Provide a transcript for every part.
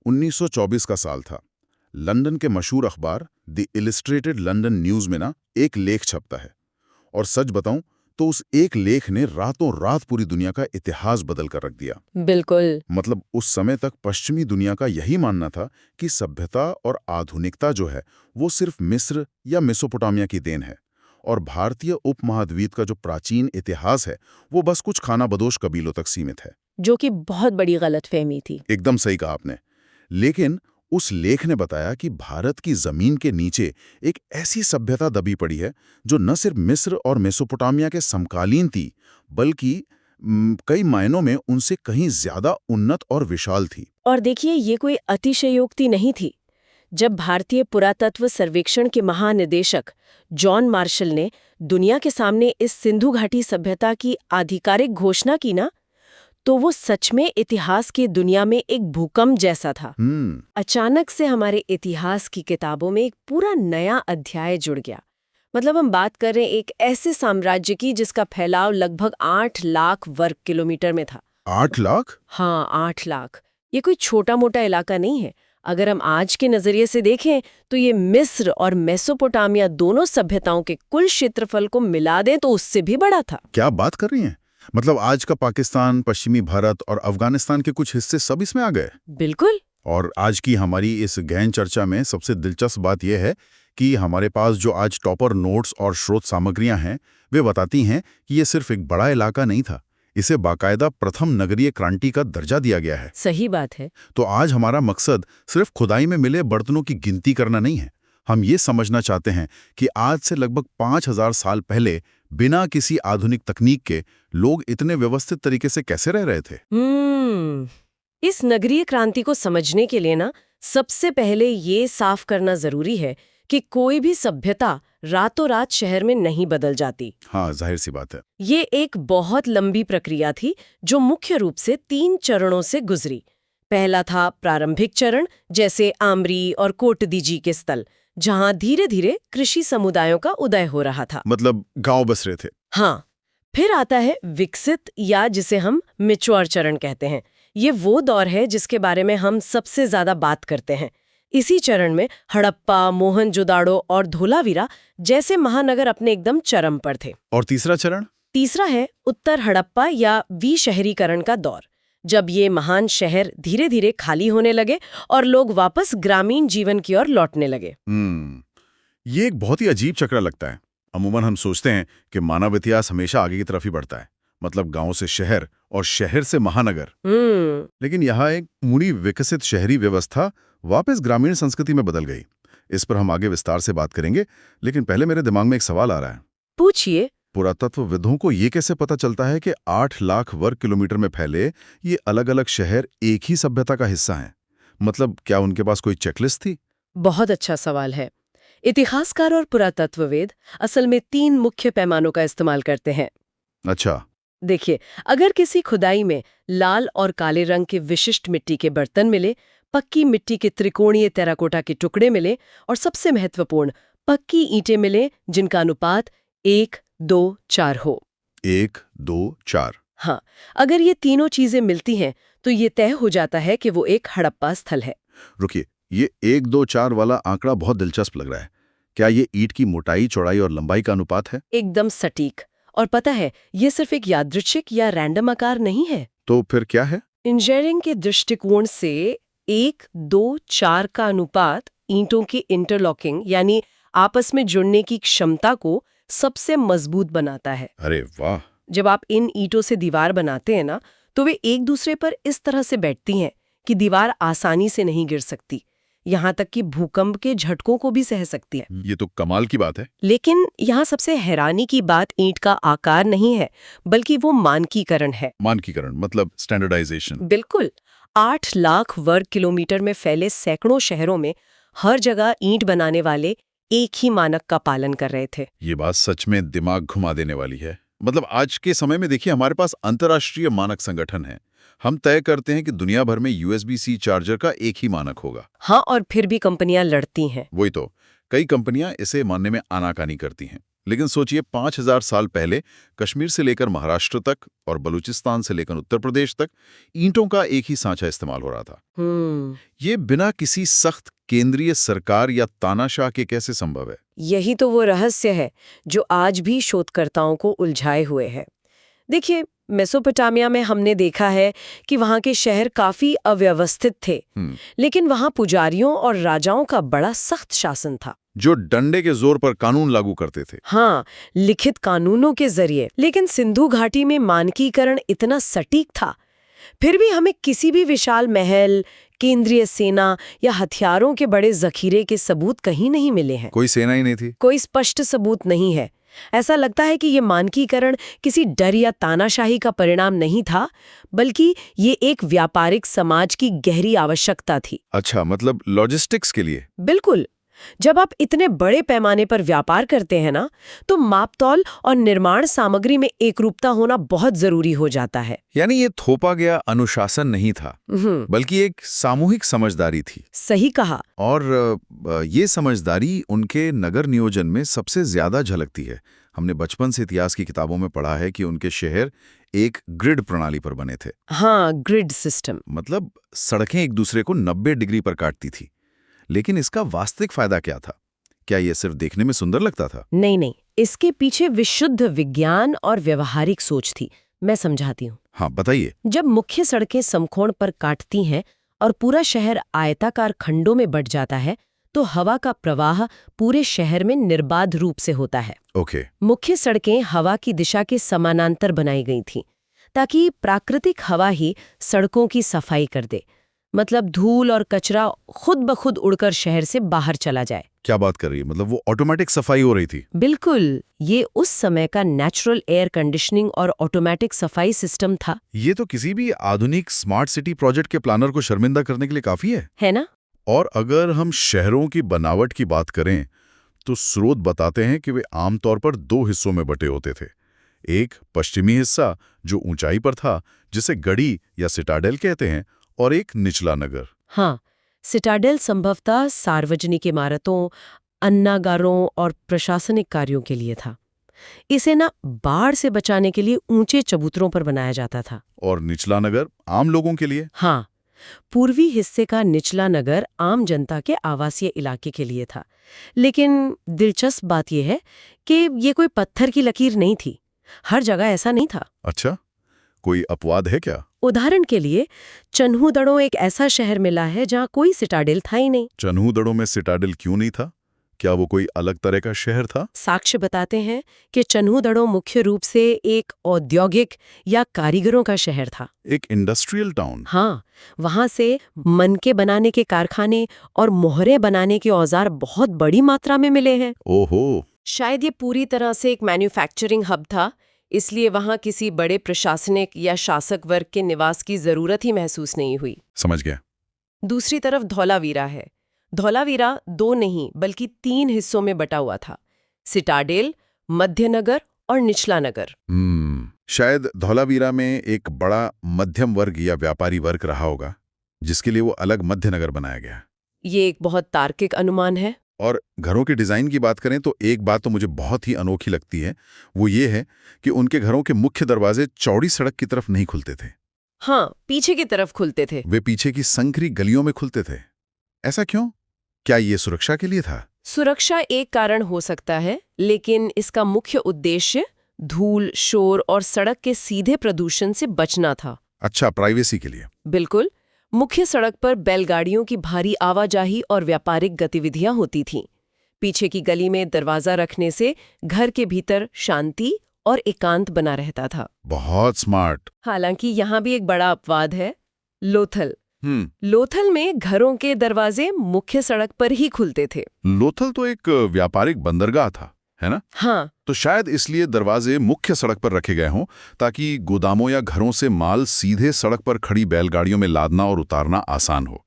1924 का साल था। लंदन के मशहूर अखबार द इलिस्ट्रेटेड लंदन न्यूज़ में ना एक लेख छपता है। और सच बताऊं तो उस एक लेख ने रातों रात पूरी दुनिया का इतिहास बदल कर रख दिया। बिल्कुल। मतलब उस समय तक पश्चिमी दुनिया का यही मानना था कि सभ्यता और आधुनिकता जो है वो सिर्फ मिस्र या मेसोपोटामिया की देन है, और भारतीय उपमहाद्वीप का जो प्राचीन इतिहास है वो बस कुछ खानाबदोश कबीलों तक सीमित है। जो कि बहुत बड़ी गलतफहमी थी। एकदम सही कहा आपने। लेकिन उस लेख ने बताया कि भारत की जमीन के नीचे एक ऐसी सभ्यता दबी पड़ी है जो न सिर्फ मिस्र और मेसोपोटामिया के समकालीन थी, बल्कि कई मायनों में उनसे कहीं ज्यादा उन्नत और विशाल थी। और देखिए, ये कोई अतिशयोक्ति नहीं थी। जब भारतीय पुरातत्व सर्वेक्षण के महानिदेशक जॉन मार्शल ने दुनिया के सामने इस सिंधु घाटी सभ्यता की आधिकारिक घोषणा की ना, तो वो सच में इतिहास की दुनिया में एक भूकंप जैसा था। अचानक से हमारे इतिहास की किताबों में एक पूरा नया अध्याय जुड़ गया। मतलब हम बात कर रहे हैं एक ऐसे साम्राज्य की जिसका फैलाव लगभग 8 लाख वर्ग किलोमीटर में था। 8 लाख? हाँ, 8 लाख। ये कोई छोटा मोटा इलाका नहीं है। अगर हम आज के नजरिए से देखें तो ये मिस्र और मेसोपोटामिया दोनों सभ्यताओं के कुल क्षेत्रफल को मिला दें तो उससे भी बड़ा था। क्या बात कर रही हैं? मतलब आज का पाकिस्तान, पश्चिमी भारत और अफगानिस्तान के कुछ हिस्से सब इसमें आ गए? बिल्कुल। और आज की हमारी इस गहन चर्चा में सबसे दिलचस्प बात यह है कि हमारे पास जो आज टॉपर नोट्स और स्रोत सामग्रियां हैं, वे बताती हैं कि ये सिर्फ एक बड़ा इलाका नहीं था, इसे बाकायदा प्रथम नगरीय क्रांति का दर्जा दिया गया है। सही बात है। तो आज हमारा मकसद सिर्फ खुदाई में मिले बर्तनों की गिनती करना नहीं है। हम ये समझना चाहते हैं कि आज से लगभग 5000 साल पहले बिना किसी आधुनिक तकनीक के लोग इतने व्यवस्थित तरीके से कैसे रह रहे थे। इस नगरीय क्रांति को समझने के लिए ना, सबसे पहले ये साफ करना जरूरी है कि कोई भी सभ्यता रातों रात शहर में नहीं बदल जाती। हाँ, जाहिर सी बात है। ये एक बहुत लंबी प्रक्रिया थी जो मुख्य रूप से 3 चरणों से गुजरी। पहला था प्रारंभिक चरण, जैसे आमरी और कोटदीजी के स्थल, जहां धीरे धीरे कृषि समुदायों का उदय हो रहा था। मतलब गांव बस रहे थे। हाँ। फिर आता है विकसित, या जिसे हम मैच्योर चरण कहते हैं। ये वो दौर है जिसके बारे में हम सबसे ज्यादा बात करते हैं। इसी चरण में हड़प्पा, मोहनजोदाड़ो और धोलावीरा जैसे महानगर अपने एकदम चरम पर थे। और तीसरा चरण? तीसरा है उत्तर हड़प्पा या विशहरीकरण का दौर, जब ये महान शहर धीरे धीरे खाली होने लगे और लोग वापस ग्रामीण जीवन की ओर लौटने लगे। ये एक बहुत ही अजीब चक्र लगता है। अमूमन हम सोचते हैं कि मानव इतिहास हमेशा आगे की तरफ ही बढ़ता है, मतलब गांव से शहर और शहर से महानगर। लेकिन यहाँ एक पूरी विकसित शहरी व्यवस्था वापस ग्रामीण संस्कृति में बदल गई। इस पर हम आगे विस्तार से बात करेंगे, लेकिन पहले मेरे दिमाग में एक सवाल आ रहा है। पूछिए। पुरातत्वविदों को ये कैसे पता चलता है कि 8 लाख वर्ग किलोमीटर में फैले ये अलग-अलग शहर एक ही सभ्यता का हिस्सा हैं? मतलब क्या उनके पास कोई चेकलिस्ट थी? बहुत अच्छा सवाल है। इतिहासकार और पुरातत्ववेद असल में 3 मुख्य पैमानों का इस्तेमाल करते हैं। अच्छा। देखिए, अगर किसी खुदाई में लाल और काले रंग के विशिष्ट मिट्टी के बर्तन मिले, पक्की मिट्टी के त्रिकोणीय टेराकोटा के टुकड़े मिले और सबसे महत्वपूर्ण पक्की ईंटें मिले जिनका अनुपात 1-2-4 हो। 1-2-4। हाँ, अगर ये तीनों चीजें मिलती हैं तो ये तय हो जाता है कि वो एक हड़प्पा स्थल है। रुकिए, ये 1-2-4 वाला आंकड़ा बहुत दिलचस्प लग रहा है। क्या ये ईंट की मोटाई, चौड़ाई और लंबाई का अनुपात है? एकदम सटीक। और पता है, ये सिर्फ एक यादृच्छिक या रैंडम आकार नहीं है। तो फिर क्या है? इंजीनियरिंग के दृष्टिकोण से 1-2-4 का अनुपात ईंटों की इंटरलॉकिंग यानी आपस में जुड़ने की क्षमता को सबसे मजबूत बनाता है। अरे वाह! जब आप इन ईंटों से दीवार बनाते हैं ना, तो वे एक दूसरे पर इस तरह से बैठती हैं कि दीवार आसानी से नहीं गिर सकती, यहाँ तक कि भूकंप के झटकों को भी सह सकती है। ये तो कमाल की बात है। लेकिन यहाँ सबसे हैरानी की बात ईंट का आकार नहीं है, बल्कि वो मानकीकरण है। मानकीकरण मतलब स्टैंडर्डाइजेशन। बिल्कुल। 8 लाख वर्ग किलोमीटर में फैले सैकड़ों शहरों में हर जगह ईंट बनाने वाले एक ही मानक का पालन कर रहे थे। ये बात सच में दिमाग घुमा देने वाली है। मतलब आज के समय में देखिए, हमारे पास अंतर्राष्ट्रीय मानक संगठन है। हम तय करते हैं कि दुनिया भर में USB-C चार्जर का एक ही मानक होगा। हाँ, और फिर भी कंपनियां लड़ती हैं। वही तो, कई कंपनियां इसे मानने में आनाकानी करती हैं। लेकिन सोचिए 5000 साल पहले कश्मीर से लेकर महाराष्ट्र तक और बलूचिस्तान से लेकर उत्तर प्रदेश तक ईंटों का एक ही सांचा इस्तेमाल हो रहा था। ये बिना किसी सख्त केंद्रीय सरकार या तानाशाह के कैसे संभव है? यही तो वो रहस्य है जो आज भी शोधकर्ताओं को उलझाए हुए है। देखिए, मेसोपोटामिया में हमने देखा है कि वहाँ के शहर काफी अव्यवस्थित थे, लेकिन वहाँ पुजारियों और राजाओं का बड़ा सख्त शासन था, जो डंडे के जोर पर कानून लागू करते थे। हाँ, लिखित कानूनों के जरिए। लेकिन सिंधु घाटी में मानकीकरण इतना सटीक था, फिर भी हमें किसी भी विशाल महल, केंद्रीय सेना या हथियारों के बड़े जखीरे के सबूत कहीं नहीं मिले हैं। कोई सेना ही नहीं थी, कोई स्पष्ट सबूत नहीं है। ऐसा लगता है कि ये मानकीकरण किसी डर या तानाशाही का परिणाम नहीं था, बल्कि ये एक व्यापारिक समाज की गहरी आवश्यकता थी। अच्छा, मतलब लॉजिस्टिक्स के लिए? बिल्कुल। जब आप इतने बड़े पैमाने पर व्यापार करते हैं ना, तो मापतौल और निर्माण सामग्री में एकरूपता होना बहुत जरूरी हो जाता है। यानी ये थोपा गया अनुशासन नहीं था, बल्कि एक सामूहिक समझदारी थी। सही कहा। और ये समझदारी उनके नगर नियोजन में सबसे ज्यादा झलकती है। हमने बचपन से इतिहास की किताबों में पढ़ा है कि उनके शहर एक ग्रिड प्रणाली पर बने थे। हाँ, ग्रिड सिस्टम। मतलब सड़कें एक दूसरे को 90 डिग्री पर काटती थी। लेकिन इसका वास्तविक फायदा क्या था? क्या ये सिर्फ देखने में सुंदर लगता था? नहीं, इसके पीछे विशुद्ध विज्ञान और व्यवहारिक सोच थी। मैं समझाती हूँ। हाँ, बताइए। जब मुख्य सड़कें समकोण पर काटती हैं और पूरा शहर आयताकार खंडों में बंट जाता है, तो हवा का प्रवाह पूरे शहर में निर्बाध रूप से होता है। ओके। मुख्य सड़कें हवा की दिशा के समानांतर बनाई गई थीं, ताकि प्राकृतिक हवा ही सड़कों की सफाई कर दे। मतलब धूल और कचरा खुद ब खुद उड़कर शहर से बाहर चला जाए। क्या बात कर रही है? मतलब वो ऑटोमेटिक सफाई हो रही थी? बिल्कुल। ये उस समय का नेचुरल एयर कंडीशनिंग और ऑटोमेटिक सफाई सिस्टम था। ये तो किसी भी आधुनिक स्मार्ट सिटी प्रोजेक्ट के प्लानर को शर्मिंदा करने के लिए काफी है ना? और अगर हम शहरों की बनावट की बात करें, तो स्रोत बताते हैं कि वे आमतौर पर 2 हिस्सों में बटे होते थे। एक पश्चिमी हिस्सा जो ऊंचाई पर था, जिसे गढ़ी या सिटाडेल कहते हैं, और एक निचला नगर। हाँ, सिटाडेल संभवतः सार्वजनिक इमारतों, अन्नागारों और प्रशासनिक कार्यों के लिए था। इसे ना बाढ़ से बचाने के लिए ऊंचे चबूतरों पर बनाया जाता था। और निचला नगर आम लोगों के लिए? हाँ, पूर्वी हिस्से का निचला नगर आम जनता के आवासीय इलाके के लिए था। लेकिन दिलचस्प बात यह है कि ये कोई पत्थर की लकीर नहीं थी। हर जगह ऐसा नहीं था। अच्छा, कोई अपवाद है क्या? उदाहरण के लिए चन्हूदड़ो एक ऐसा शहर मिला है जहाँ कोई सिटाडेल था ही नहीं। चन्हूदड़ो में सिटाडेल क्यों नहीं था? क्या वो कोई अलग तरह का शहर था? साक्ष्य बताते हैं कि चन्हूदड़ो मुख्य रूप से एक औद्योगिक या कारीगरों का शहर था। एक इंडस्ट्रियल टाउन? हाँ, वहाँ से मनके बनाने के कारखाने और मोहरें बनाने के औजार बहुत बड़ी मात्रा में मिले हैं। ओहो। शायद ये पूरी तरह से एक मैन्युफैक्चरिंग हब था, इसलिए वहाँ किसी बड़े प्रशासनिक या शासक वर्ग के निवास की जरूरत ही महसूस नहीं हुई। समझ गया। दूसरी तरफ धौलावीरा है। धौलावीरा 2 नहीं बल्कि 3 हिस्सों में बटा हुआ था। सिटाडेल, मध्यनगर और निचला नगर। शायद धौलावीरा में एक बड़ा मध्यम वर्ग या व्यापारी वर्ग रहा होगा, जिसके लिए वो अलग मध्यनगर बनाया गया। ये एक बहुत तार्किक अनुमान है। और घरों के डिजाइन की बात करें तो एक बात तो मुझे बहुत ही अनोखी लगती है, वो ये है कि उनके घरों के मुख्य दरवाजे चौड़ी सड़क की तरफ नहीं खुलते थे। हाँ, पीछे की तरफ खुलते थे। वे पीछे की संकरी गलियों में खुलते थे। ऐसा क्यों? क्या ये सुरक्षा के लिए था? सुरक्षा एक कारण हो सकता है, लेकिन इसका मुख्य उद्देश्य धूल, शोर और सड़क के सीधे प्रदूषण से बचना था। अच्छा, प्राइवेसी के लिए। बिल्कुल। मुख्य सड़क पर बैलगाड़ियों की भारी आवाजाही और व्यापारिक गतिविधियां होती थीं। पीछे की गली में दरवाजा रखने से घर के भीतर शांति और एकांत बना रहता था। बहुत स्मार्ट। हालांकि यहाँ भी एक बड़ा अपवाद है, लोथल। लोथल में घरों के दरवाजे मुख्य सड़क पर ही खुलते थे। लोथल तो एक व्यापारिक बंदरगाह था, है ना? हाँ। तो शायद इसलिए दरवाजे मुख्य सड़क पर रखे गए हों, ताकि गोदामों या घरों से माल सीधे सड़क पर खड़ी बैलगाड़ियों में लादना और उतारना आसान हो।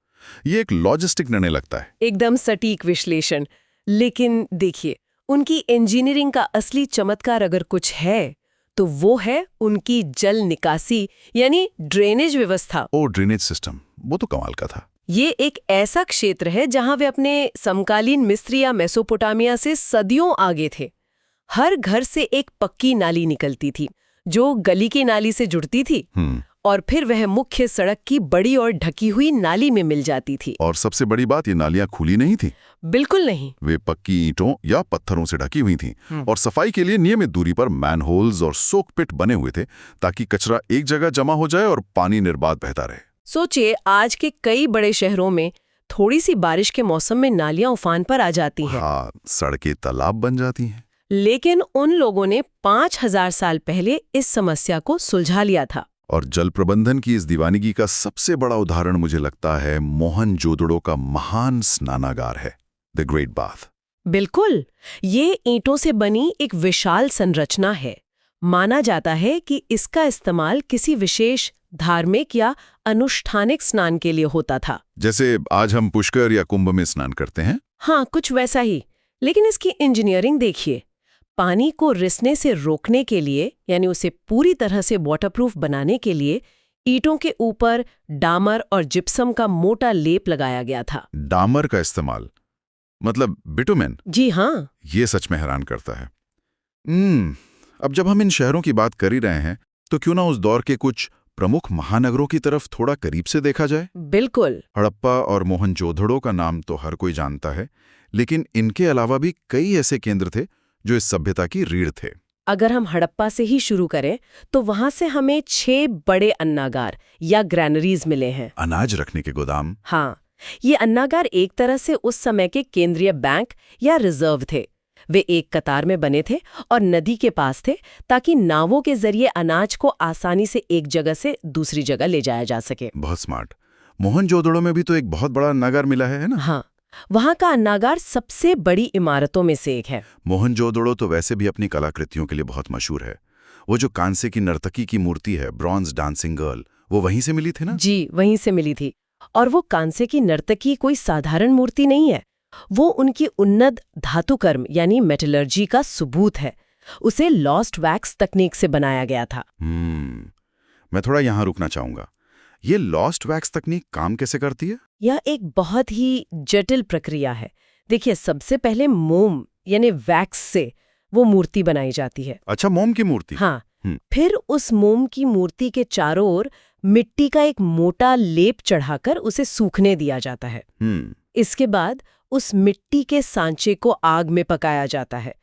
ये एक लॉजिस्टिक निर्णय लगता है। एकदम सटीक विश्लेषण। लेकिन देखिए, उनकी इंजीनियरिंग का असली चमत्कार अगर कुछ है, तो वो है उनकी जल निकासी यानी ड्रेनेज व्यवस्था। ओ, ड्रेनेज सिस्टम, वो तो कमाल का था। ये एक ऐसा क्षेत्र है जहां वे अपने समकालीन मिस्र या मेसोपोटामिया से सदियों आगे थे। हर घर से एक पक्की नाली निकलती थी जो गली की नाली से जुड़ती थी और फिर वह मुख्य सड़क की बड़ी और ढकी हुई नाली में मिल जाती थी। और सबसे बड़ी बात, ये नालियां खुली नहीं थी। बिल्कुल नहीं। वे पक्की ईंटों या पत्थरों से ढकी हुई थीं और सफाई के लिए नियमित दूरी पर मैनहोल्स और सोक पिट बने हुए थे ताकि कचरा एक जगह जमा हो जाए और पानी निर्बाध बहता रहे। सोचिए, आज के कई बड़े शहरों में थोड़ी सी बारिश के मौसम में नालियां उफान पर आ जाती हैं। हाँ, सड़कें तालाब बन जाती हैं। लेकिन उन लोगों ने 5000 साल पहले इस समस्या को सुलझा लिया था। और जल प्रबंधन की इस दीवानगी का सबसे बड़ा उदाहरण मुझे लगता है मोहनजोदड़ो का महान स्नानागार है, द ग्रेट बाथ। बिल्कुल, ये ईंटों से बनी एक विशाल संरचना है। माना जाता है कि इसका इस्तेमाल किसी विशेष धार्मिक या अनुष्ठानिक स्नान के लिए होता था। जैसे आज हम पुष्कर या कुंभ में स्नान करते हैं। हाँ, कुछ वैसा ही। लेकिन इसकी इंजीनियरिंग देखिए। पानी को रिसने से रोकने के लिए, यानी उसे पूरी तरह से वाटरप्रूफ बनाने के लिए, ईंटों के ऊपर डामर और जिप्सम का मोटा लेप लगाया गया था। डामर का इस्तेमाल, मतलब बिटुमेन? जी हाँ। ये सच में हैरान करता है। अब जब हम इन शहरों की बात कर ही रहे हैं, तो क्यों ना उस दौर के कुछ प्रमुख महानगरों की तरफ थोड़ा करीब से देखा जाए। बिल्कुल। हड़प्पा और मोहनजोदड़ो का नाम तो हर कोई जानता है, लेकिन इनके अलावा भी कई ऐसे केंद्र थे जो इस सभ्यता की रीढ़ थे। अगर हम हड़प्पा से ही शुरू करें तो वहां से हमें 6 बड़े अन्नागार या ग्रैनरीज मिले हैं। अनाज रखने के गोदाम। हाँ, ये अन्नागार एक तरह से उस समय के केंद्रीय बैंक या रिजर्व थे। वे एक कतार में बने थे और नदी के पास थे ताकि नावों के जरिए अनाज को आसानी से एक जगह से दूसरी जगह ले जाया जा सके। बहुत स्मार्ट। मोहनजोदड़ो में भी तो एक बहुत बड़ा अन्नागार मिला है ना? हाँ, वहां का अन्नागार सबसे बड़ी इमारतों में से एक है। मोहनजोदड़ो तो वैसे भी अपनी कलाकृतियों के लिए बहुत मशहूर है। वो जो कांसे की नर्तकी की मूर्ति है, ब्रॉन्ज डांसिंग गर्ल, वो वहीं से मिली थी ना? जी, वहीं से मिली थी। और वो कांसे की नर्तकी कोई साधारण मूर्ति नहीं है। वो उनकी उन्नत धातुकर्म यानी मेटलर्जी का सबूत है। उसे लॉस्ट वैक्स तकनीक से बनाया गया था। मैं थोड़ा यहाँ रुकना चाहूंगा। ये लॉस्ट वैक्स तकनीक काम कैसे करती है? यह एक बहुत ही जटिल प्रक्रिया है। देखिए, सबसे पहले मोम यानी वैक्स से वो मूर्ति बनाई जाती है। अच्छा, मोम की मूर्ति? हाँ। फिर उस मोम की मूर्ति के चारों ओर मिट्टी का एक मोटा लेप चढ़ाकर उसे सूखने दिया जाता है। इसके बाद उस मिट्टी के सांचे को आग में पकाया जाता है।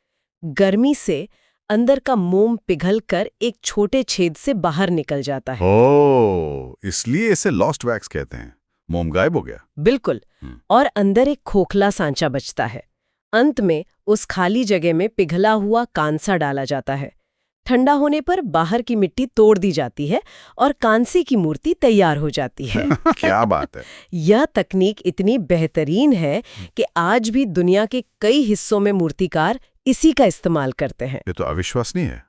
गर्मी से अंदर का मोम पिघलकर एक छोटे छेद से बाहर निकल जाता है। ओह, इसलिए इसे लॉस्ट वैक्स कहते हैं। मोम गायब हो गया। बिल्कुल। और अंदर एक खोखला सांचा बचता है। अंत में उस खाली जगह में पिघला हुआ कांसा डाला जाता है। ठंडा होने पर बाहर की मिट्टी तोड़ दी जाती है और कांसे की मूर्ति तैयार हो जाती है। क्या बात है। यह तकनीक इतनी बेहतरीन है कि आज भी दुनिया के कई हिस्सों में मूर्तिकार इसी का इस्तेमाल करते हैं। ये तो अविश्वसनीय है।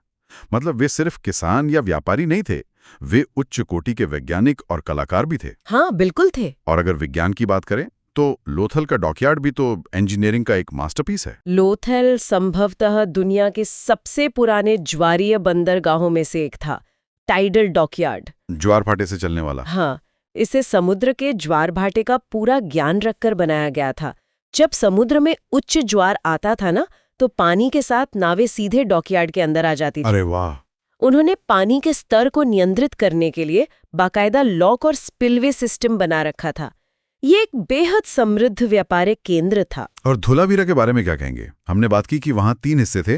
मतलब वे सिर्फ किसान या व्यापारी नहीं थे, वे उच्च कोटि के वैज्ञानिक और कलाकार भी थे। हाँ, बिल्कुल थे। और अगर विज्ञान की बात करें तो लोथल का डॉकयार्ड भी तो इंजीनियरिंग का एक मास्टरपीस है। लोथल संभवतः दुनिया के सबसे पुराने ज्वारीय बंदरगाहों में से एक था। टाइडल डॉकयार्ड, ज्वार भाटे से चलने वाला। हाँ, इसे समुद्र के ज्वार भाटे का पूरा ज्ञान रखकर बनाया गया था। जब समुद्र में उच्च ज्वार आता था ना, तो पानी के साथ नावें सीधे डॉकयार्ड के अंदर आ जाती थी। अरे वाह। उन्होंने पानी के स्तर को नियंत्रित करने के लिए बाकायदा लॉक और स्पिलवे सिस्टम बना रखा था। ये एक बेहद समृद्ध व्यापारिक केंद्र था। और धोलावीरा के बारे में क्या कहेंगे? हमने बात की कि वहाँ 3 हिस्से थे,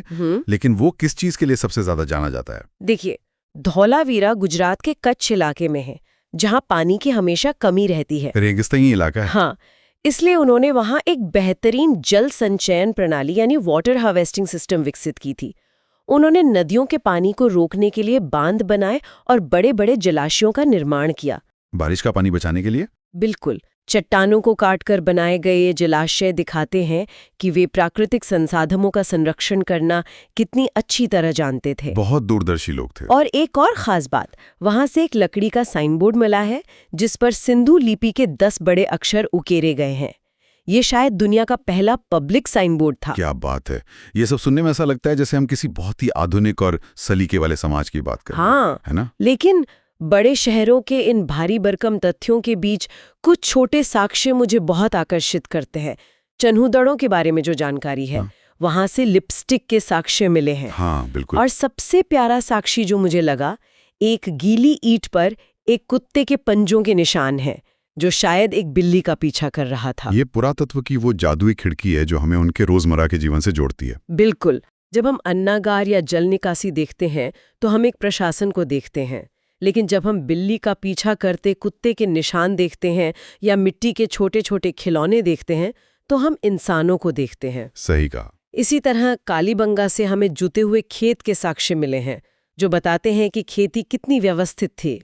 लेकिन वो किस चीज के लिए सबसे ज्यादा जाना जाता है? देखिए, धौलावीरा गुजरात के कच्छ इलाके में है, जहाँ पानी की हमेशा कमी रहती है। रेगिस्तानी इलाका है। हाँ, इसलिए उन्होंने वहाँ एक बेहतरीन जल संचयन प्रणाली यानी वाटर हार्वेस्टिंग सिस्टम विकसित की थी। उन्होंने नदियों के पानी को रोकने के लिए बांध बनाए और बड़े बड़े जलाशयों का निर्माण किया। बारिश का पानी बचाने के लिए? बिल्कुल। चट्टानों को काटकर बनाए गए ये जलाशय दिखाते हैं कि वे प्राकृतिक संसाधनों का संरक्षण करना कितनी अच्छी तरह जानते थे। बहुत दूरदर्शी लोग थे। और एक और खास बात, वहां से एक लकड़ी का साइन बोर्ड मिला है जिस पर सिंधु लिपि के 10 बड़े अक्षर उकेरे गए हैं। ये शायद दुनिया का पहला पब्लिक साइन बोर्ड था। क्या बात है। ये सब सुनने में ऐसा लगता है जैसे हम किसी बहुत ही आधुनिक और सलीके वाले समाज की बात कर रहे हैं। हाँ, है ना? लेकिन बड़े शहरों के इन भारी भरकम तथ्यों के बीच कुछ छोटे साक्ष्य मुझे बहुत आकर्षित करते हैं। चन्हूदड़ों के बारे में जो जानकारी है, वहां से लिपस्टिक के साक्ष्य मिले हैं। हाँ बिल्कुल। और सबसे प्यारा साक्षी जो मुझे लगा, एक गीली ईंट पर एक कुत्ते के पंजों के निशान हैं, जो शायद एक बिल्ली का पीछा कर रहा था। ये पुरातत्व की वो जादुई खिड़की है जो हमें उनके रोजमर्रा के जीवन से जोड़ती है। बिल्कुल। जब हम अन्नागार या जल निकासी देखते हैं तो हम एक प्रशासन को देखते हैं, लेकिन जब हम बिल्ली का पीछा करते कुत्ते के निशान देखते हैं या मिट्टी के छोटे छोटे खिलौने देखते हैं तो हम इंसानों को देखते हैं। सही कहा। इसी तरह कालीबंगा से हमें जुते हुए खेत के साक्ष्य मिले हैं, जो बताते हैं कि खेती कितनी व्यवस्थित थी।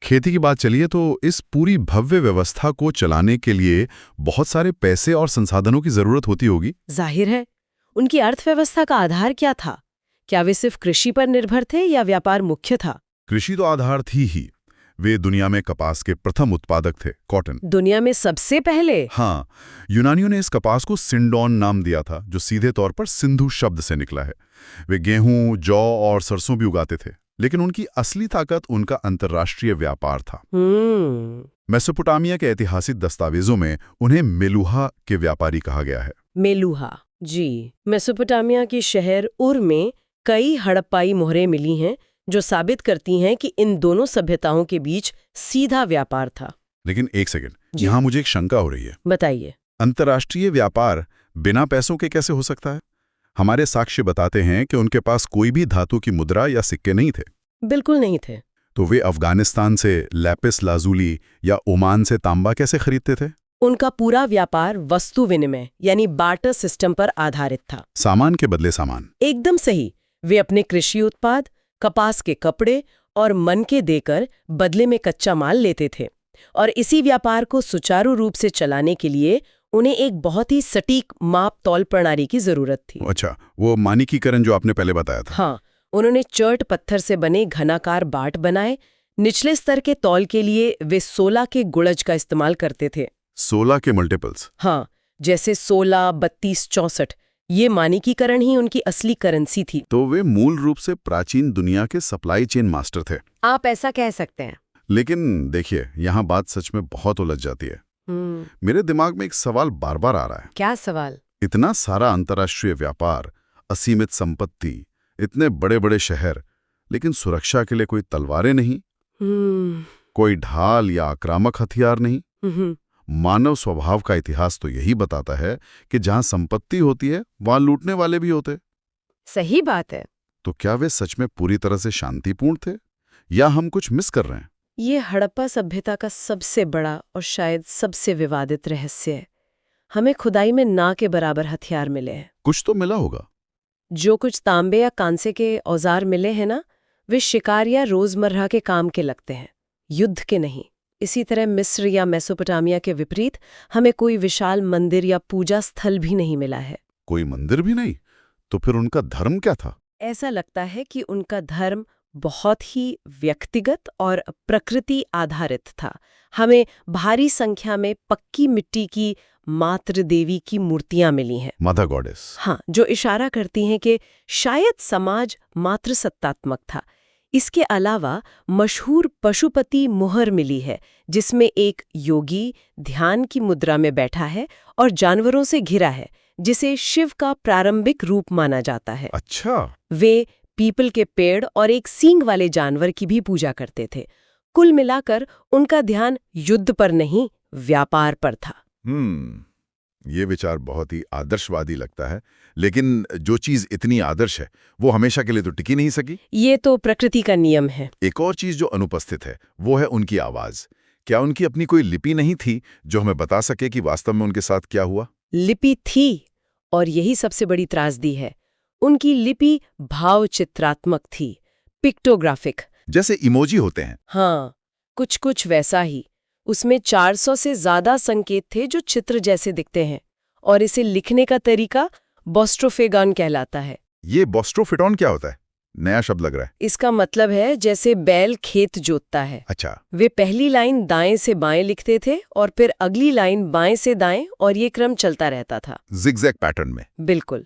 खेती की बात चलिए तो इस पूरी भव्य व्यवस्था को चलाने के लिए बहुत सारे पैसे और संसाधनों की जरूरत होती होगी। जाहिर है। उनकी अर्थव्यवस्था का आधार क्या था? क्या वे सिर्फ कृषि पर निर्भर थे या व्यापार मुख्य था? कृषि तो आधार थी ही। वे दुनिया में कपास के प्रथम उत्पादक थे, कॉटन। दुनिया में सबसे पहले? हाँ, यूनानियों ने इस कपास को सिंडोन नाम दिया था, जो सीधे तौर पर सिंधु शब्द से निकला है। वे गेहूं, जौ और सरसों भी उगाते थे, लेकिन उनकी असली ताकत उनका अंतर्राष्ट्रीय व्यापार था। मेसोपोटामिया के ऐतिहासिक दस्तावेजों में उन्हें मेलुहा के व्यापारी कहा गया है। मेलुहा, जी। मेसोपोटामिया की शहर उर में कई हड़प्पाई मोहरें मिली हैं जो साबित करती हैं कि इन दोनों सभ्यताओं के बीच सीधा व्यापार था। लेकिन एक सेकंड, यहाँ मुझे एक शंका हो रही है। बताइए। अंतर्राष्ट्रीय व्यापार बिना पैसों के कैसे हो सकता है? हमारे साक्ष्य बताते हैं कि उनके पास कोई भी धातु की मुद्रा या सिक्के नहीं थे। बिल्कुल नहीं थे। तो वे अफगानिस्तान से लैपिस लाजुली या ओमान से तांबा कैसे खरीदते थे? उनका पूरा व्यापार वस्तु विनिमय यानी बार्टर सिस्टम पर आधारित था। सामान के बदले सामान। एकदम सही। वे अपने कृषि उत्पाद, कपास के कपड़े और मन के देकर बदले में कच्चा माल लेते थे, और इसी व्यापार को सुचारू रूप से चलाने के लिए उन्हें एक बहुत ही सटीक माप तौल प्रणाली की जरूरत थी। अच्छा, वो मानकीकरण जो आपने पहले बताया था। हाँ, उन्होंने चर्ट पत्थर से बने घनाकार बाट बनाए। निचले स्तर के तौल के लिए वे 16 के गुणज का इस्तेमाल करते थे। 16 के मल्टीपल्स? हाँ, जैसे 16, 32, 64। ये मानकीकरण ही उनकी असली करेंसी थी। तो वे मूल रूप से प्राचीन दुनिया के सप्लाई चेन मास्टर थे। आप ऐसा कह सकते हैं। लेकिन देखिए, यहाँ बात सच में बहुत उलझ जाती है। मेरे दिमाग में एक सवाल बार बार आ रहा है। क्या सवाल? इतना सारा अंतर्राष्ट्रीय व्यापार, असीमित संपत्ति, इतने बड़े बड़े शहर, लेकिन सुरक्षा के लिए कोई तलवारें नहीं, कोई ढाल या आक्रामक हथियार नहीं। मानव स्वभाव का इतिहास तो यही बताता है कि जहां संपत्ति होती है वहां लूटने वाले भी होते। सही बात है। तो क्या वे सच में पूरी तरह से शांतिपूर्ण थे, या हम कुछ मिस कर रहे हैं? ये हड़प्पा सभ्यता का सबसे बड़ा और शायद सबसे विवादित रहस्य है। हमें खुदाई में ना के बराबर हथियार मिले हैं। कुछ तो मिला होगा। जो कुछ तांबे या कांसे के औजार मिले हैं ना, वे शिकार या रोजमर्रा के काम के लगते हैं, युद्ध के नहीं। इसी तरह मिस्र या मेसोपोटामिया के विपरीत हमें कोई विशाल मंदिर या पूजा स्थल भी नहीं मिला है। कोई मंदिर भी नहीं? तो फिर उनका धर्म क्या था? ऐसा लगता है कि उनका धर्म बहुत ही व्यक्तिगत और प्रकृति आधारित था। हमें भारी संख्या में पक्की मिट्टी की मातृ देवी की मूर्तियां मिली हैं, मदर गॉडेस। हाँ, जो इशारा करती हैं कि शायद समाज मातृसत्तात्मक था। इसके अलावा मशहूर पशुपति मुहर मिली है, जिसमें एक योगी ध्यान की मुद्रा में बैठा है और जानवरों से घिरा है, जिसे शिव का प्रारंभिक रूप माना जाता है। अच्छा। वे पीपल के पेड़ और एक सींग वाले जानवर की भी पूजा करते थे। कुल मिलाकर उनका ध्यान युद्ध पर नहीं, व्यापार पर था। ये विचार बहुत ही आदर्शवादी लगता है, लेकिन जो चीज इतनी आदर्श है वो हमेशा के लिए तो टिकी नहीं सकी। ये तो प्रकृति का नियम है। एक और चीज जो अनुपस्थित है वो है उनकी आवाज। क्या उनकी अपनी कोई लिपि नहीं थी जो हमें बता सके कि वास्तव में उनके साथ क्या हुआ? लिपि थी, और यही सबसे बड़ी त्रासदी है। उनकी लिपि भाव चित्रात्मक थी, पिक्टोग्राफिक। जैसे इमोजी होते हैं। हाँ, कुछ कुछ वैसा ही। उसमें 400 से ज्यादा संकेत थे जो चित्र जैसे दिखते हैं, और इसे लिखने का तरीका बोस्ट्रोफेगॉन कहलाता है। ये बोस्ट्रोफिटॉन क्या होता है? नया शब्द लग रहा है। इसका मतलब है जैसे बैल खेत जोतता है। अच्छा। वे पहली लाइन दाएं से बाएं लिखते थे और फिर अगली लाइन बाएं से दाएं, और ये क्रम चलता रहता था, जिगजैग पैटर्न में। बिल्कुल।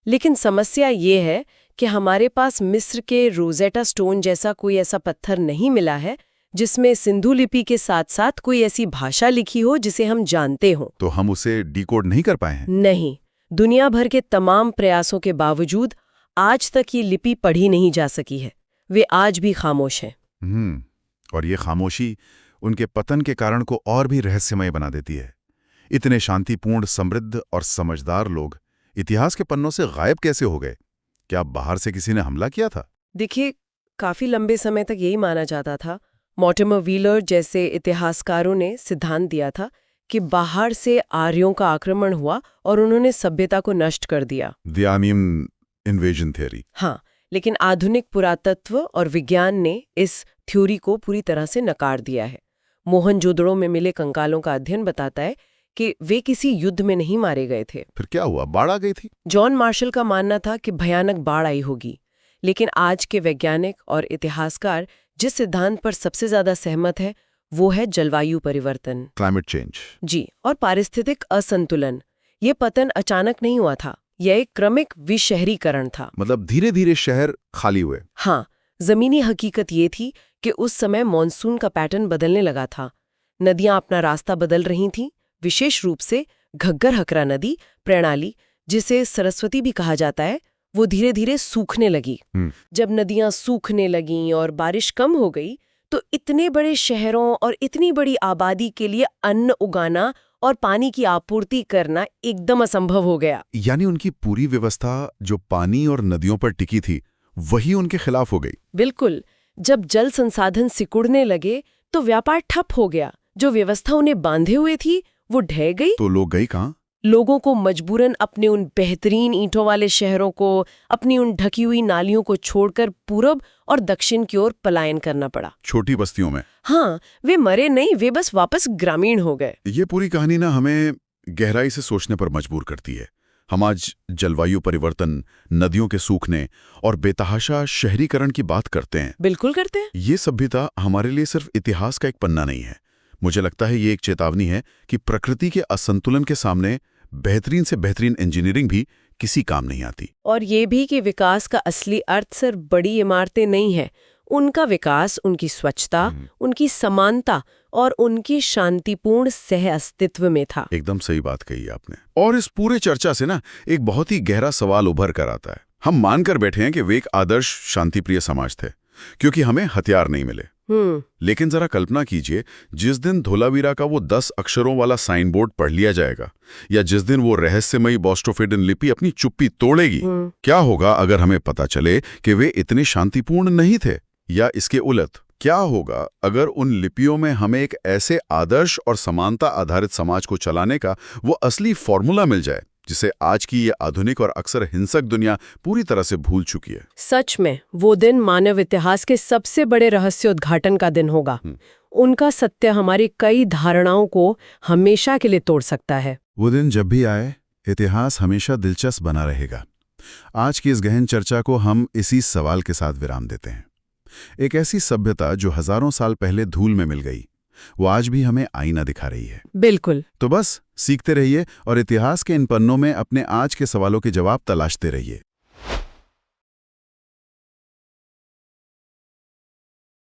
लेकिन समस्या ये है कि हमारे पास मिस्र के रोजेटा स्टोन जैसा कोई ऐसा पत्थर नहीं मिला है जिसमें सिंधु लिपि के साथ साथ कोई ऐसी भाषा लिखी हो जिसे हम जानते हो। तो हम उसे डिकोड नहीं कर पाए हैं? नहीं। दुनिया भर के तमाम प्रयासों के बावजूद आज तक ये लिपि पढ़ी नहीं जा सकी है। वे आज भी खामोश हैं। और ये खामोशी उनके पतन के कारण को और भी रहस्यमय बना देती है। इतने शांतिपूर्ण, समृद्ध और समझदार लोग इतिहास के पन्नों से गायब कैसे हो गए? क्या बाहर से किसी ने हमला किया था? देखिए, काफी लंबे समय तक यही माना जाता था। मॉर्टिमर व्हीलर जैसे इतिहासकारों ने सिद्धांत दिया था कि बाहर से आर्यों का आक्रमण हुआ और उन्होंने सभ्यता को नष्ट कर दिया। The Aryan invasion theory. हाँ, लेकिन आधुनिक पुरातत्व और विज्ञान ने इस थ्योरी को पूरी तरह से नकार दिया है। मोहनजोदड़ो में मिले कंकालों का अध्ययन बताता है कि वे किसी युद्ध में नहीं मारे गए थे। फिर क्या हुआ? बाढ़ आ गई थी? जॉन मार्शल का मानना था कि भयानक बाढ़ आई होगी, लेकिन आज के वैज्ञानिक और इतिहासकार जिस सिद्धांत पर सबसे ज्यादा सहमत है वो है जलवायु परिवर्तन, क्लाइमेट चेंज। जी, और पारिस्थितिक असंतुलन। ये पतन अचानक नहीं हुआ था, यह एक क्रमिक विशहरीकरण था। मतलब धीरे धीरे शहर खाली हुए। हाँ, जमीनी हकीकत ये थी कि उस समय मॉनसून का पैटर्न बदलने लगा था। नदियां अपना रास्ता बदल रही थीं, विशेष रूप से घग्गर-हकरा नदी प्रणाली, जिसे सरस्वती भी कहा जाता है, वो धीरे धीरे सूखने लगी। जब नदियां सूखने लगीं और बारिश कम हो गई तो इतने बड़े शहरों और इतनी बड़ी आबादी के लिए अन्न उगाना और पानी की आपूर्ति करना एकदम असंभव हो गया। यानी उनकी पूरी व्यवस्था जो पानी और नदियों पर टिकी थी वही उनके खिलाफ हो गई। बिल्कुल। जब जल संसाधन सिकुड़ने लगे तो व्यापार ठप हो गया। जो व्यवस्था उन्हें बांधे हुए थी वो ढह गई। तो लोग गए कहाँ? लोगों को मजबूरन अपने उन बेहतरीन ईंटों वाले शहरों को, अपनी उन ढकी हुई नालियों को छोड़कर पूरब और दक्षिण की ओर पलायन करना पड़ा। छोटी बस्तियों में? हाँ, वे मरे नहीं, वे बस वापस ग्रामीण हो गए। ये पूरी कहानी ना हमें गहराई से सोचने पर मजबूर करती है। हम आज जलवायु परिवर्तन, नदियों के सूखने और बेतहाशा शहरीकरण की बात करते हैं। बिल्कुल करते हैं। ये सभ्यता हमारे लिए सिर्फ इतिहास का एक पन्ना नहीं है। मुझे लगता है ये एक चेतावनी है कि प्रकृति के असंतुलन के सामने बेहतरीन से बेहतरीन इंजीनियरिंग भी किसी काम नहीं आती। और ये भी कि विकास का असली अर्थ सिर्फ बड़ी इमारतें नहीं है। उनका विकास उनकी स्वच्छता, उनकी समानता और उनकी शांतिपूर्ण सह अस्तित्व में था। एकदम सही बात कही आपने। और इस पूरे चर्चा से ना एक बहुत ही गहरा सवाल उभर कर आता है। हम मानकर बैठे हैं कि वे एक आदर्श शांतिप्रिय समाज थे क्योंकि हमें हथियार नहीं मिले। लेकिन जरा कल्पना कीजिए, जिस दिन धोलावीरा का वो 10 अक्षरों वाला साइन बोर्ड पढ़ लिया जाएगा, या जिस दिन वो रहस्यमयी बोस्टोफिडन लिपि अपनी चुप्पी तोड़ेगी, क्या होगा अगर हमें पता चले कि वे इतने शांतिपूर्ण नहीं थे? या इसके उलट, क्या होगा अगर उन लिपियों में हमें एक ऐसे आदर्श और समानता आधारित समाज को चलाने का वो असली फॉर्मूला मिल जाए जिसे आज की ये आधुनिक और अक्सर हिंसक दुनिया पूरी तरह से भूल चुकी है? सच में वो दिन मानव इतिहास के सबसे बड़े रहस्योद्घाटन का दिन होगा। उनका सत्य हमारी कई धारणाओं को हमेशा के लिए तोड़ सकता है। वो दिन जब भी आए, इतिहास हमेशा दिलचस्प बना रहेगा। आज की इस गहन चर्चा को हम इसी सवाल के साथ विराम देते हैं। एक ऐसी सभ्यता जो हजारों साल पहले धूल में मिल गई, वो आज भी हमें आईना दिखा रही है। बिल्कुल। तो बस सीखते रहिए और इतिहास के इन पन्नों में अपने आज के सवालों के जवाब तलाशते रहिए।